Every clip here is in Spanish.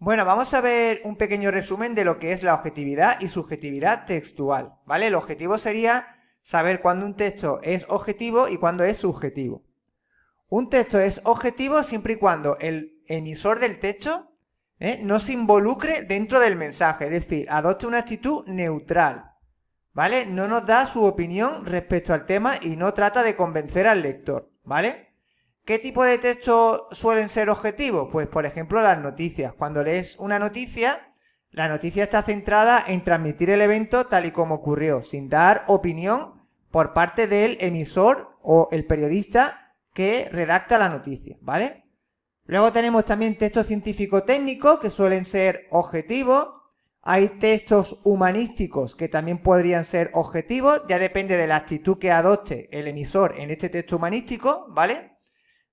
Bueno, vamos a ver un pequeño resumen de lo que es la objetividad y subjetividad textual, ¿vale? El objetivo sería saber cuándo un texto es objetivo y cuándo es subjetivo. Un texto es objetivo siempre y cuando el emisor del texto no se involucre dentro del mensaje, es decir, adopte una actitud neutral, ¿vale? No nos da su opinión respecto al tema y no trata de convencer al lector, ¿vale? ¿Qué tipo de textos suelen ser objetivos? Pues, por ejemplo, las noticias. Cuando lees una noticia, la noticia está centrada en transmitir el evento tal y como ocurrió, sin dar opinión por parte del emisor o el periodista que redacta la noticia, ¿vale? Luego tenemos también textos científico-técnicos que suelen ser objetivos. Hay textos humanísticos que también podrían ser objetivos, ya depende de la actitud que adopte el emisor en este texto humanístico, ¿vale?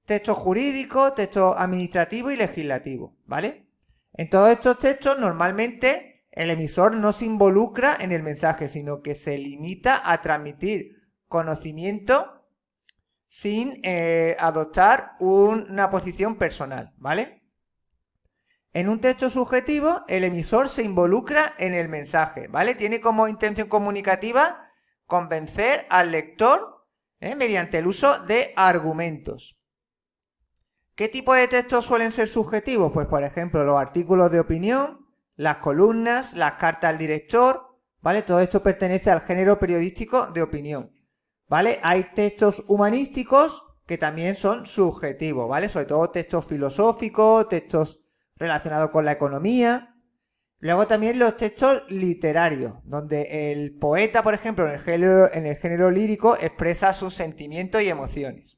Textos jurídicos, textos administrativos y legislativos, ¿vale? En todos estos textos normalmente el emisor no se involucra en el mensaje, sino que se limita a transmitir conocimiento sin adoptar una posición personal, ¿vale? En un texto subjetivo, el emisor se involucra en el mensaje, ¿vale? Tiene como intención comunicativa convencer al lector mediante el uso de argumentos. ¿Qué tipo de textos suelen ser subjetivos? Pues, por ejemplo, los artículos de opinión, las columnas, las cartas al director, ¿vale? Todo esto pertenece al género periodístico de opinión, ¿vale? Hay textos humanísticos que también son subjetivos, ¿vale? Sobre todo textos filosóficos, textos relacionados con la economía. Luego también los textos literarios, donde el poeta, por ejemplo, en el género lírico, expresa sus sentimientos y emociones.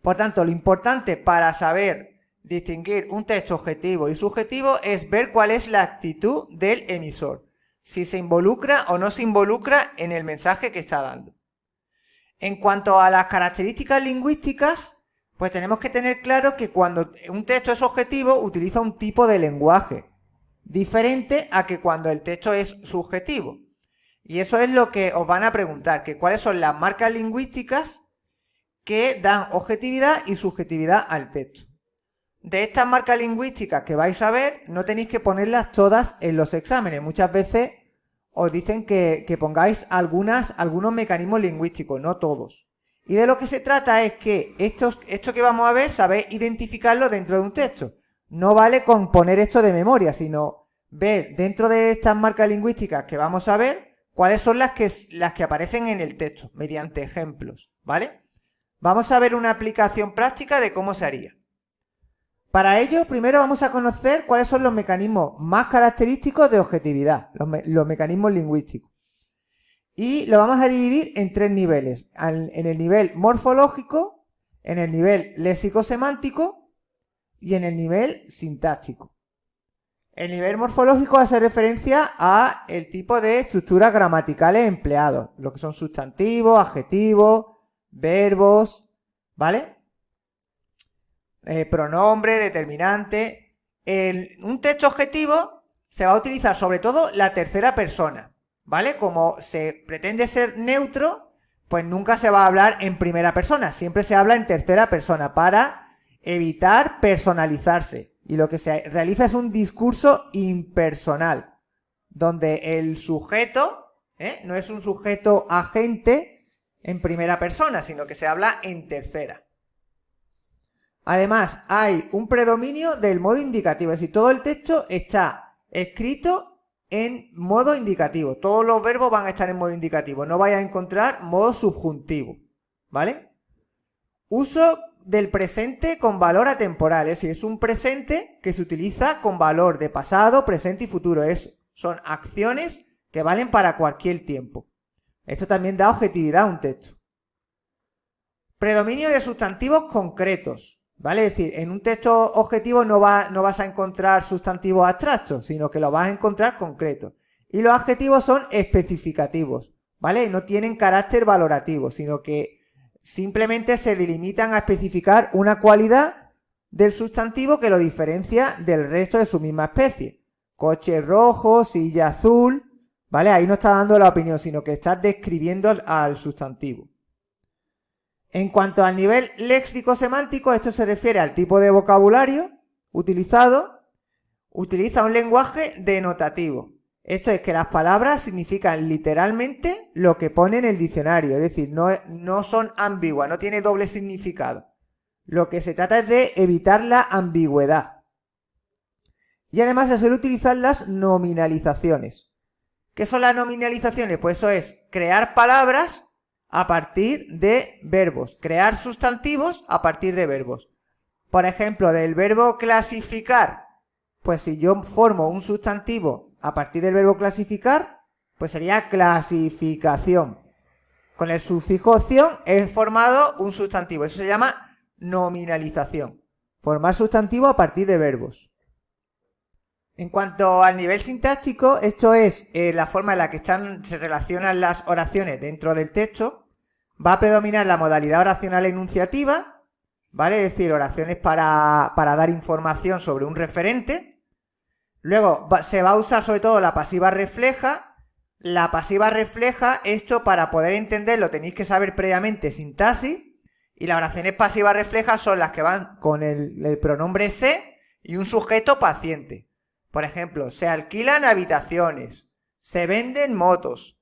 Por tanto, lo importante para saber distinguir un texto objetivo y subjetivo es ver cuál es la actitud del emisor, si se involucra o no se involucra en el mensaje que está dando. En cuanto a las características lingüísticas, pues tenemos que tener claro que cuando un texto es objetivo utiliza un tipo de lenguaje diferente a que cuando el texto es subjetivo. Y eso es lo que os van a preguntar, que cuáles son las marcas lingüísticas que dan objetividad y subjetividad al texto. De estas marcas lingüísticas que vais a ver, no tenéis que ponerlas todas en los exámenes. Muchas veces os dicen que pongáis algunos mecanismos lingüísticos, no todos. Y de lo que se trata es que esto que vamos a ver, sabéis identificarlo dentro de un texto. No vale con poner esto de memoria, sino ver dentro de estas marcas lingüísticas que vamos a ver, cuáles son las que aparecen en el texto, mediante ejemplos, ¿vale? Vamos a ver una aplicación práctica de cómo se haría. Para ello, primero vamos a conocer cuáles son los mecanismos más característicos de objetividad, los mecanismos lingüísticos. Y lo vamos a dividir en tres niveles, en el nivel morfológico, en el nivel léxico-semántico y en el nivel sintáctico. El nivel morfológico hace referencia a el tipo de estructuras gramaticales empleados, lo que son sustantivos, adjetivos, verbos, ¿vale? Pronombre, determinante. En un texto objetivo se va a utilizar sobre todo la tercera persona, ¿vale? Como se pretende ser neutro, pues nunca se va a hablar en primera persona, siempre se habla en tercera persona para evitar personalizarse. Y lo que se realiza es un discurso impersonal, donde el sujeto no es un sujeto agente en primera persona, sino que se habla en tercera. Además, hay un predominio del modo indicativo, es decir, todo el texto está escrito en modo indicativo. Todos los verbos van a estar en modo indicativo, no vais a encontrar modo subjuntivo, ¿vale? Uso del presente con valor atemporal, es decir, es un presente que se utiliza con valor de pasado, presente y futuro. Son acciones que valen para cualquier tiempo. Esto también da objetividad a un texto. Predominio de sustantivos concretos, ¿vale? Es decir, en un texto objetivo no vas a encontrar sustantivos abstractos, sino que los vas a encontrar concretos. Y los adjetivos son especificativos, ¿vale? No tienen carácter valorativo, sino que simplemente se delimitan a especificar una cualidad del sustantivo que lo diferencia del resto de su misma especie. Coche rojo, silla azul, ¿vale? Ahí no está dando la opinión, sino que está describiendo al sustantivo. En cuanto al nivel léxico-semántico, esto se refiere al tipo de vocabulario utilizado utiliza un lenguaje denotativo. Esto es que las palabras significan literalmente lo que pone en el diccionario, es decir, no son ambiguas, no tiene doble significado. Lo que se trata es de evitar la ambigüedad. Y además se suele utilizar las nominalizaciones. ¿Qué son las nominalizaciones? Pues eso es crear palabras a partir de verbos, crear sustantivos a partir de verbos. Por ejemplo, del verbo clasificar, pues si yo formo un sustantivo a partir del verbo clasificar, pues sería clasificación. Con el sufijo opción he formado un sustantivo, eso se llama nominalización. Formar sustantivo a partir de verbos. En cuanto al nivel sintáctico, esto es la forma en la que se relacionan las oraciones dentro del texto. Va a predominar la modalidad oracional enunciativa, ¿vale? Es decir, oraciones para dar información sobre un referente. Luego se va a usar sobre todo la pasiva refleja. La pasiva refleja, esto para poder entenderlo tenéis que saber previamente sintaxis. Y las oraciones pasivas reflejas son las que van con el pronombre se y un sujeto paciente. Por ejemplo, se alquilan habitaciones, se venden motos,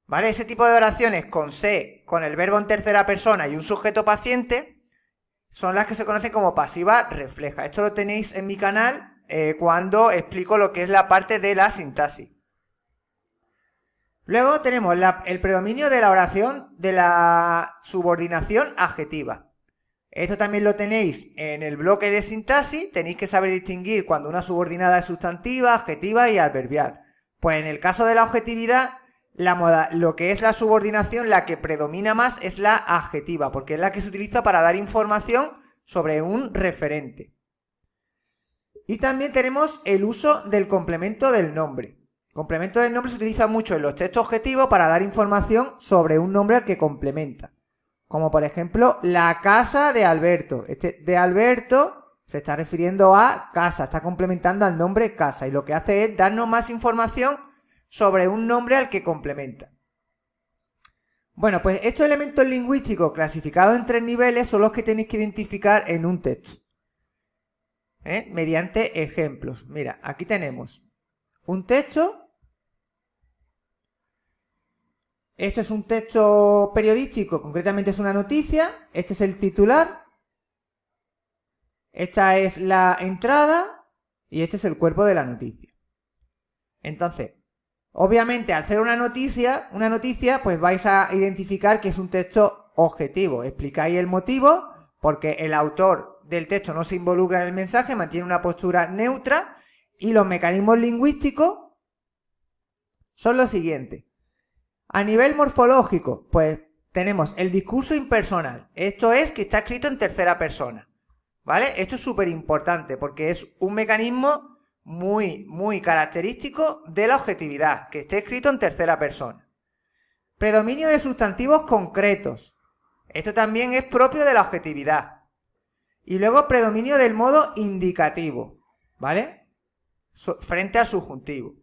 ¿vale? Ese tipo de oraciones con se, con el verbo en tercera persona y un sujeto paciente, son las que se conocen como pasiva refleja. Esto lo tenéis en mi canal cuando explico lo que es la parte de la sintaxis. Luego tenemos el predominio de la oración de la subordinación adjetiva. Esto también lo tenéis en el bloque de sintaxis, tenéis que saber distinguir cuando una subordinada es sustantiva, adjetiva y adverbial. Pues en el caso de la objetividad, lo que es la subordinación, la que predomina más es la adjetiva, porque es la que se utiliza para dar información sobre un referente. Y también tenemos el uso del complemento del nombre. El complemento del nombre se utiliza mucho en los textos objetivos para dar información sobre un nombre al que complementa. Como por ejemplo, la casa de Alberto. Este de Alberto se está refiriendo a casa, está complementando al nombre casa. Y lo que hace es darnos más información sobre un nombre al que complementa. Bueno, pues estos elementos lingüísticos clasificados en 3 niveles son los que tenéis que identificar en un texto. Mediante ejemplos. Mira, aquí tenemos un texto. Esto es un texto periodístico, concretamente es una noticia. Este es el titular. Esta es la entrada. Y este es el cuerpo de la noticia. Entonces, obviamente, al hacer una noticia, pues vais a identificar que es un texto objetivo. Explicáis el motivo, porque el autor del texto no se involucra en el mensaje, mantiene una postura neutra. Y los mecanismos lingüísticos son los siguientes. A nivel morfológico, pues tenemos el discurso impersonal. Esto es que está escrito en tercera persona, ¿vale? Esto es súper importante porque es un mecanismo muy característico de la objetividad, que esté escrito en tercera persona. Predominio de sustantivos concretos. Esto también es propio de la objetividad. Y luego predominio del modo indicativo, ¿vale? Frente al subjuntivo.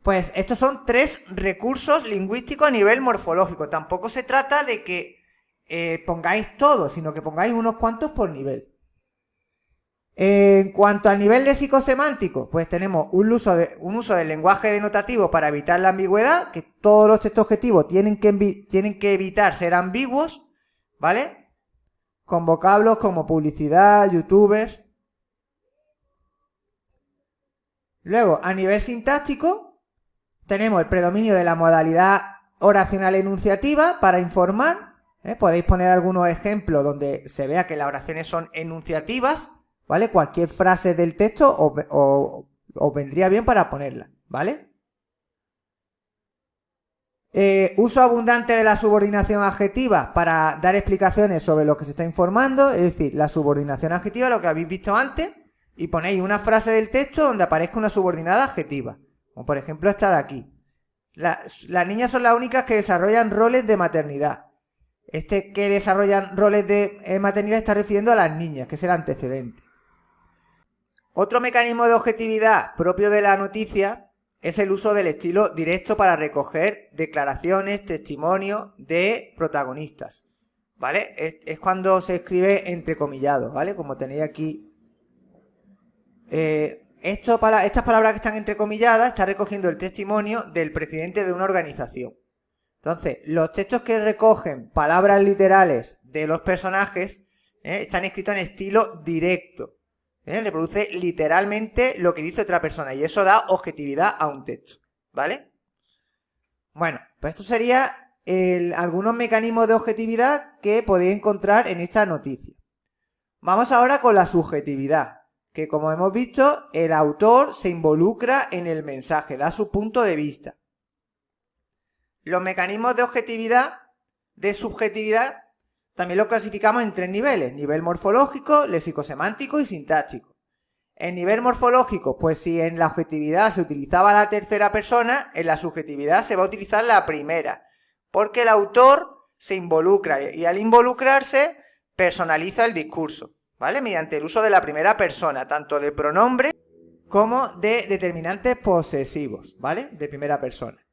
Pues estos son 3 recursos lingüísticos a nivel morfológico. Tampoco se trata de que pongáis todos, sino que pongáis unos cuantos por nivel. En cuanto al nivel léxico-semántico, pues tenemos un uso del lenguaje denotativo para evitar la ambigüedad, que todos los textos objetivos tienen que evitar ser ambiguos, ¿vale? Con vocablos como publicidad, youtubers. Luego, a nivel sintáctico, tenemos el predominio de la modalidad oracional enunciativa para informar. Podéis poner algunos ejemplos donde se vea que las oraciones son enunciativas, ¿vale? Cualquier frase del texto os vendría bien para ponerla, ¿vale? Uso abundante de la subordinación adjetiva para dar explicaciones sobre lo que se está informando, es decir, la subordinación adjetiva, lo que habéis visto antes, y ponéis una frase del texto donde aparezca una subordinada adjetiva. Como por ejemplo esta de aquí. Las niñas son las únicas que desarrollan roles de maternidad. Este que desarrollan roles de maternidad está refiriendo a las niñas, que es el antecedente. Otro mecanismo de objetividad propio de la noticia es el uso del estilo directo para recoger declaraciones, testimonios de protagonistas, ¿vale? Es cuando se escribe entrecomillado, ¿vale? Como tenéis aquí estas palabras que están entrecomilladas están recogiendo el testimonio del presidente de una organización. Entonces, los textos que recogen palabras literales de los personajes están escritos en estilo directo. Reproduce literalmente lo que dice otra persona y eso da objetividad a un texto, ¿vale? Bueno, pues esto sería algunos mecanismos de objetividad que podéis encontrar en esta noticia. Vamos ahora con la subjetividad, que como hemos visto, el autor se involucra en el mensaje, da su punto de vista. Los mecanismos de objetividad, de subjetividad, también los clasificamos en 3 niveles: nivel morfológico, léxico-semántico y sintáctico. En nivel morfológico, pues si en la objetividad se utilizaba la tercera persona, en la subjetividad se va a utilizar la primera, porque el autor se involucra y al involucrarse personaliza el discurso, ¿vale? Mediante el uso de la primera persona, tanto de pronombres como de determinantes posesivos, ¿vale? De primera persona.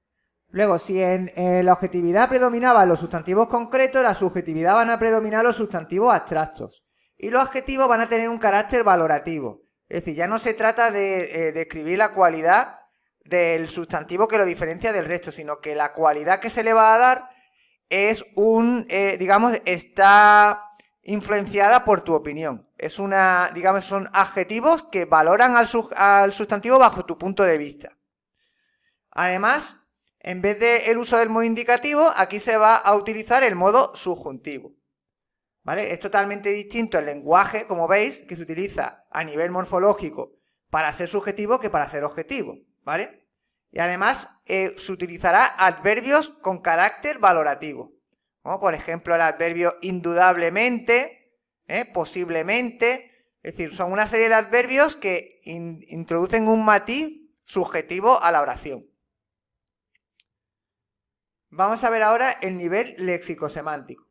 Luego, si en la objetividad predominaban los sustantivos concretos, en la subjetividad van a predominar los sustantivos abstractos. Y los adjetivos van a tener un carácter valorativo. Es decir, ya no se trata de describir la cualidad del sustantivo que lo diferencia del resto, sino que la cualidad que se le va a dar es está influenciada por tu opinión. Son adjetivos que valoran al sustantivo bajo tu punto de vista. Además, en vez del uso del modo indicativo, aquí se va a utilizar el modo subjuntivo, ¿vale? Es totalmente distinto el lenguaje, como veis, que se utiliza a nivel morfológico para ser subjetivo que para ser objetivo, ¿vale? Y además se utilizará adverbios con carácter valorativo, como por ejemplo el adverbio indudablemente, posiblemente. Es decir, son una serie de adverbios que introducen un matiz subjetivo a la oración. Vamos a ver ahora el nivel léxico-semántico.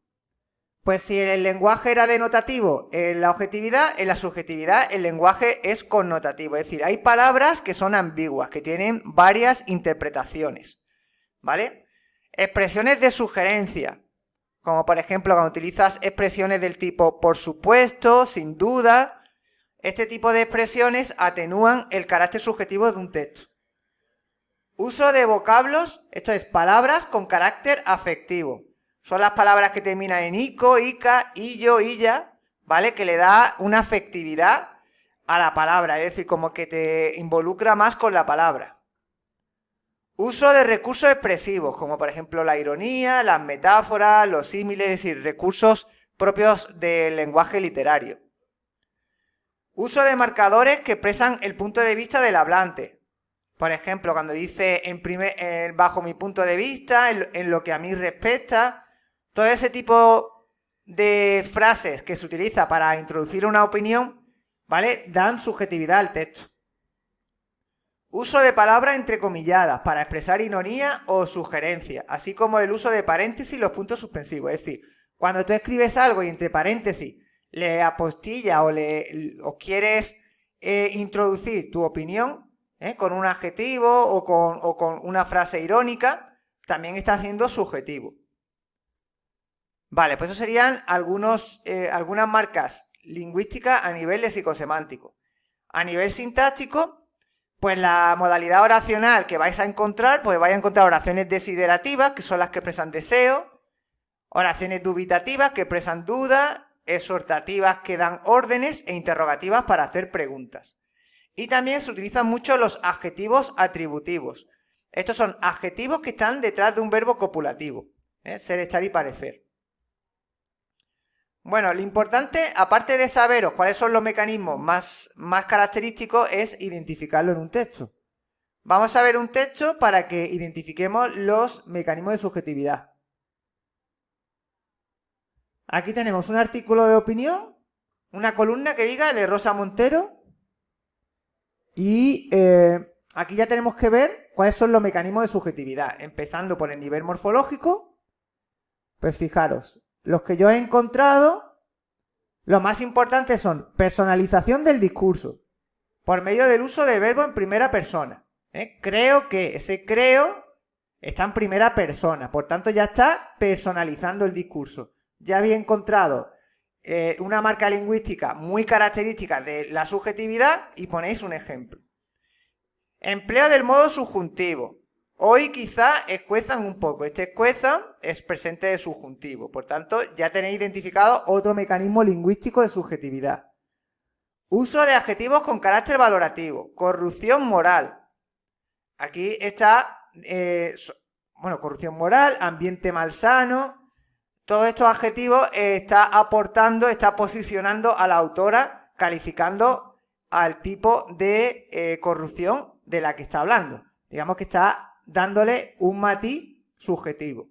Pues si el lenguaje era denotativo en la objetividad, en la subjetividad el lenguaje es connotativo. Es decir, hay palabras que son ambiguas, que tienen varias interpretaciones, ¿vale? Expresiones de sugerencia, como por ejemplo cuando utilizas expresiones del tipo por supuesto, sin duda. Este tipo de expresiones atenúan el carácter subjetivo de un texto. Uso de vocablos, esto es, palabras con carácter afectivo. Son las palabras que terminan en ico, ica, illo, illa, ¿vale? Que le da una afectividad a la palabra, es decir, como que te involucra más con la palabra. Uso de recursos expresivos, como por ejemplo la ironía, las metáforas, los símiles, es decir, recursos propios del lenguaje literario. Uso de marcadores que expresan el punto de vista del hablante. Por ejemplo, cuando dice bajo mi punto de vista, en lo que a mí respecta, todo ese tipo de frases que se utiliza para introducir una opinión, ¿vale? Dan subjetividad al texto. Uso de palabras entrecomilladas para expresar ironía o sugerencia, así como el uso de paréntesis y los puntos suspensivos. Es decir, cuando tú escribes algo y entre paréntesis le apostillas o quieres introducir tu opinión, con un adjetivo o con una frase irónica, también está siendo subjetivo. Vale, pues eso serían algunas marcas lingüísticas a nivel léxico-semántico. A nivel sintáctico, pues la modalidad oracional que vais a encontrar, pues vais a encontrar oraciones desiderativas, que son las que expresan deseo, oraciones dubitativas, que expresan duda, exhortativas, que dan órdenes, e interrogativas para hacer preguntas. Y también se utilizan mucho los adjetivos atributivos. Estos son adjetivos que están detrás de un verbo copulativo, ser, estar y parecer. Bueno, lo importante, aparte de saberos cuáles son los mecanismos más característicos, es identificarlo en un texto. Vamos a ver un texto para que identifiquemos los mecanismos de subjetividad. Aquí tenemos un artículo de opinión, una columna que diga de Rosa Montero. Y aquí ya tenemos que ver cuáles son los mecanismos de subjetividad, empezando por el nivel morfológico. Pues fijaros, los que yo he encontrado, los más importantes son personalización del discurso, por medio del uso del verbo en primera persona. Creo que, ese creo está en primera persona, por tanto ya está personalizando el discurso. Ya había encontrado una marca lingüística muy característica de la subjetividad y ponéis un ejemplo, Empleo del modo subjuntivo. Hoy quizá escuezan un poco. Este escuezan es presente de subjuntivo. Por tanto, ya tenéis identificado otro mecanismo lingüístico de subjetividad. Uso de adjetivos con carácter valorativo. Corrupción moral. Aquí está, corrupción moral, ambiente malsano. Todos estos adjetivos está aportando, está posicionando a la autora, calificando al tipo de corrupción de la que está hablando. Digamos que está dándole un matiz subjetivo.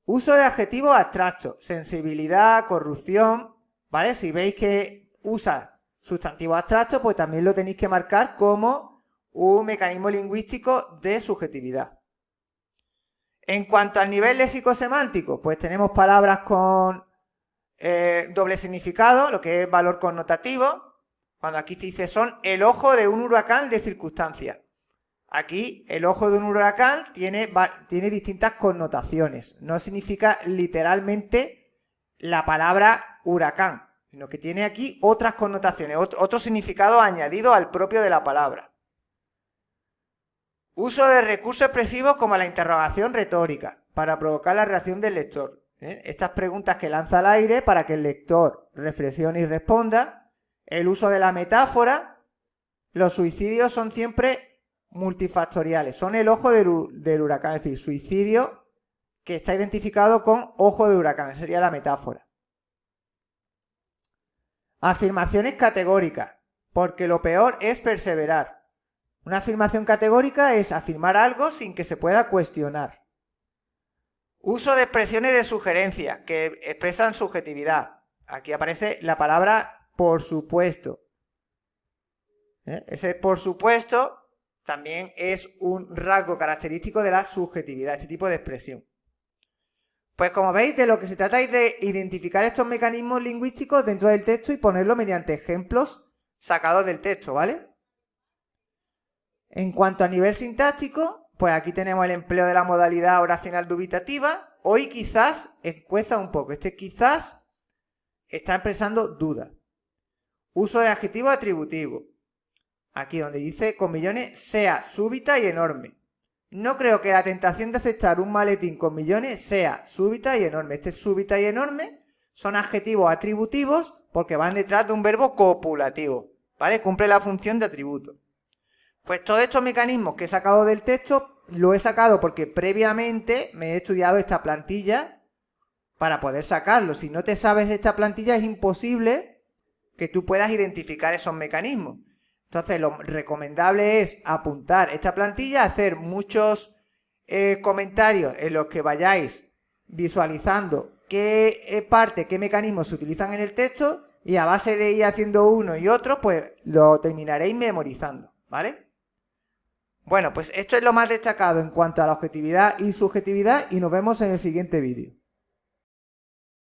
Uso de adjetivos abstractos, sensibilidad, corrupción, ¿vale? Si veis que usa sustantivos abstractos, pues también lo tenéis que marcar como un mecanismo lingüístico de subjetividad. En cuanto al nivel léxico-semántico, pues tenemos palabras con doble significado, lo que es valor connotativo. Cuando aquí se dice son el ojo de un huracán de circunstancias. Aquí el ojo de un huracán tiene distintas connotaciones. No significa literalmente la palabra huracán, sino que tiene aquí otras connotaciones, otro significado añadido al propio de la palabra. Uso de recursos expresivos como la interrogación retórica, para provocar la reacción del lector. Estas preguntas que lanza al aire para que el lector reflexione y responda. El uso de la metáfora. Los suicidios son siempre multifactoriales, son el ojo del huracán, es decir, suicidio que está identificado con ojo de huracán, sería la metáfora. Afirmaciones categóricas, porque lo peor es perseverar. Una afirmación categórica es afirmar algo sin que se pueda cuestionar. Uso de expresiones de sugerencia que expresan subjetividad. Aquí aparece la palabra por supuesto. Ese por supuesto también es un rasgo característico de la subjetividad, este tipo de expresión. Pues como veis, de lo que se trata es de identificar estos mecanismos lingüísticos dentro del texto y ponerlo mediante ejemplos sacados del texto, ¿vale? En cuanto a nivel sintáctico, pues aquí tenemos el empleo de la modalidad oracional dubitativa. Hoy quizás escueza un poco. Este quizás está expresando duda. Uso de adjetivo atributivo. Aquí donde dice con millones sea súbita y enorme. No creo que la tentación de aceptar un maletín con millones sea súbita y enorme. Este súbita y enorme son adjetivos atributivos porque van detrás de un verbo copulativo, ¿vale? Cumple la función de atributo. Pues todos estos mecanismos que he sacado del texto, lo he sacado porque previamente me he estudiado esta plantilla para poder sacarlo. Si no te sabes esta plantilla es imposible que tú puedas identificar esos mecanismos. Entonces lo recomendable es apuntar esta plantilla, hacer muchos comentarios en los que vayáis visualizando qué mecanismos se utilizan en el texto y a base de ir haciendo uno y otro, pues lo terminaréis memorizando, ¿vale? Bueno, pues esto es lo más destacado en cuanto a la objetividad y subjetividad y nos vemos en el siguiente vídeo.